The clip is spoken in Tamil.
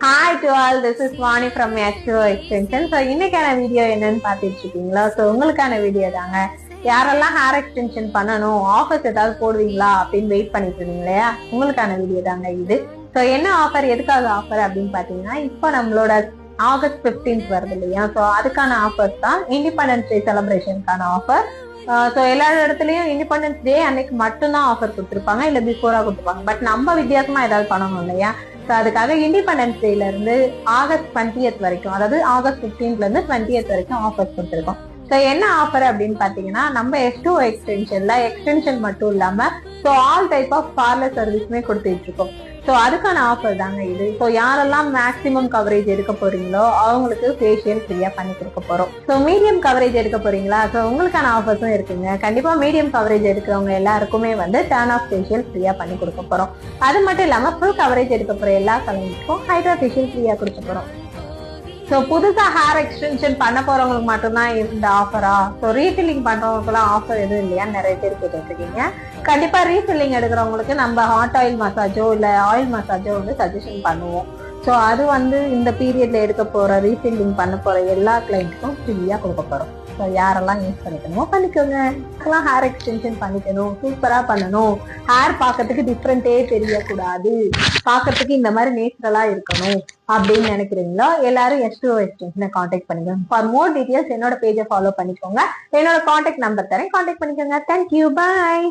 Hi to all, this is Vani from H2O Extension. So இன்னைக்கான வீடியோ என்னன்னு பாத்துட்டு இருக்கீங்களா? ஸோ உங்களுக்கான வீடியோ தாங்க. யாரெல்லாம் ஹேர் எக்ஸ்டென்ஷன் பண்ணணும், ஆஃபர்ஸ் ஏதாவது போடுவீங்களா அப்படின்னு வெயிட் பண்ணிட்டு இருந்தீங்க இல்லையா, உங்களுக்கான வீடியோ தாங்க இது. ஸோ என்ன ஆஃபர், எதுக்காக ஆஃபர் அப்படின்னு பாத்தீங்கன்னா, இப்போ நம்மளோட ஆகஸ்ட் 15th வருது இல்லையா, ஸோ அதுக்கான ஆஃபர்ஸ் தான் இண்டிபெண்டன்ஸ் டே செலிப்ரேஷனுக்கான ஆஃபர். ஸோ எல்லா இடத்துலயும் இண்டிபெண்டன்ஸ் டே அன்னைக்கு மட்டும்தான் ஆஃபர் கொடுத்துருப்பாங்க, இல்ல பிஃபோரா கொடுத்துருப்பாங்க. பட் நம்ம வித்தியாசமா ஏதாவது பண்ணணும் இல்லையா, ஸோ அதுக்காக இண்டிபெண்டன்ஸ் டேல இருந்து ஆகஸ்ட் 20th வரைக்கும், அதாவது ஆகஸ்ட் 15th இருந்து 20th வரைக்கும் ஆஃபர்ஸ் கொடுத்துருக்கோம். ஸோ என்ன ஆஃபர் அப்படின்னு பாத்தீங்கன்னா, நம்ம H2O எக்ஸ்டென்ஷன்ல எக்ஸ்டென்ஷன் மட்டும் இல்லாம so all type of parlour சர்வீஸ்மே கொடுத்துட்டு இருக்கோம். ஸோ அதுக்கான ஆஃபர் தாங்க இது. ஸோ யாரெல்லாம் மேக்ஸிமம் கவரேஜ் எடுக்க போறீங்களோ அவங்களுக்கு ஃபேஷியல் ஃப்ரீயா பண்ணி கொடுக்க போறோம். ஸோ மீடியம் கவரேஜ் எடுக்க போறீங்களா, ஸோ உங்களுக்கான ஆஃபர்ஸும் இருக்குங்க. கண்டிப்பா மீடியம் கவரேஜ் எடுக்கிறவங்க எல்லாருக்குமே வந்து டர்ன் ஆஃப் ஃபேஷியல் ஃப்ரீயா பண்ணி கொடுக்க போறோம். அது மட்டும் இல்லாம ஃபுல் கவரேஜ் எடுக்க போற எல்லா கலைஞருக்கும் ஹைட்ரா ஃபேஷியல் ஃப்ரீயா கொடுக்க போறோம். ஸோ புதுசா ஹேர் எக்ஸ்டென்ஷன் பண்ண போறவங்களுக்கு மட்டும்தான் இந்த ஆஃபரா, ஸோ ரீஃபில்லிங் பண்றவங்களுக்குலாம் ஆஃபர் எதுவும் இல்லையா, நிறைய பேர் கேட்டுருக்கீங்க. கண்டிப்பா ரீஃபில்லிங் எடுக்கிறவங்களுக்கு நம்ம ஹாட் ஆயில் மசாஜோ இல்ல ஆயில் மசாஜோ வந்து சஜஷன் பண்ணுவோம். ஸோ அது வந்து இந்த பீரியட்ல எடுக்க போற ரீஃபில்லிங் பண்ண போற எல்லா கிளைண்ட்டுக்கும் ஃப்ரீயா கொடுக்க போறோம். ஸோ யாரெல்லாம் யூஸ் பண்ணிக்கணுமோ பண்ணிக்கோங்க. ஹேர் எக்ஸ்டென்ஷன் பண்ணிக்கணும், சூப்பரா பண்ணணும், ஹேர் பார்க்கறதுக்கு டிஃப்ரெண்டே தெரியக்கூடாது, பார்க்கறதுக்கு இந்த மாதிரி நேச்சுரலா இருக்கணும் அப்படின்னு நினைக்கிறீங்களோ எல்லாரும் H2O எக்ஸ்டென்ஷனை கான்டாக்ட் பண்ணிக்கோங்க. ஃபார் மோர் டீடைல்ஸ் என்னோட பேஜை ஃபாலோ பண்ணிக்கோங்க. என்னோட கான்டாக்ட் நம்பர் தரேன், கான்டாக்ட் பண்ணிக்கோங்க. தேங்க்யூ, பாய்.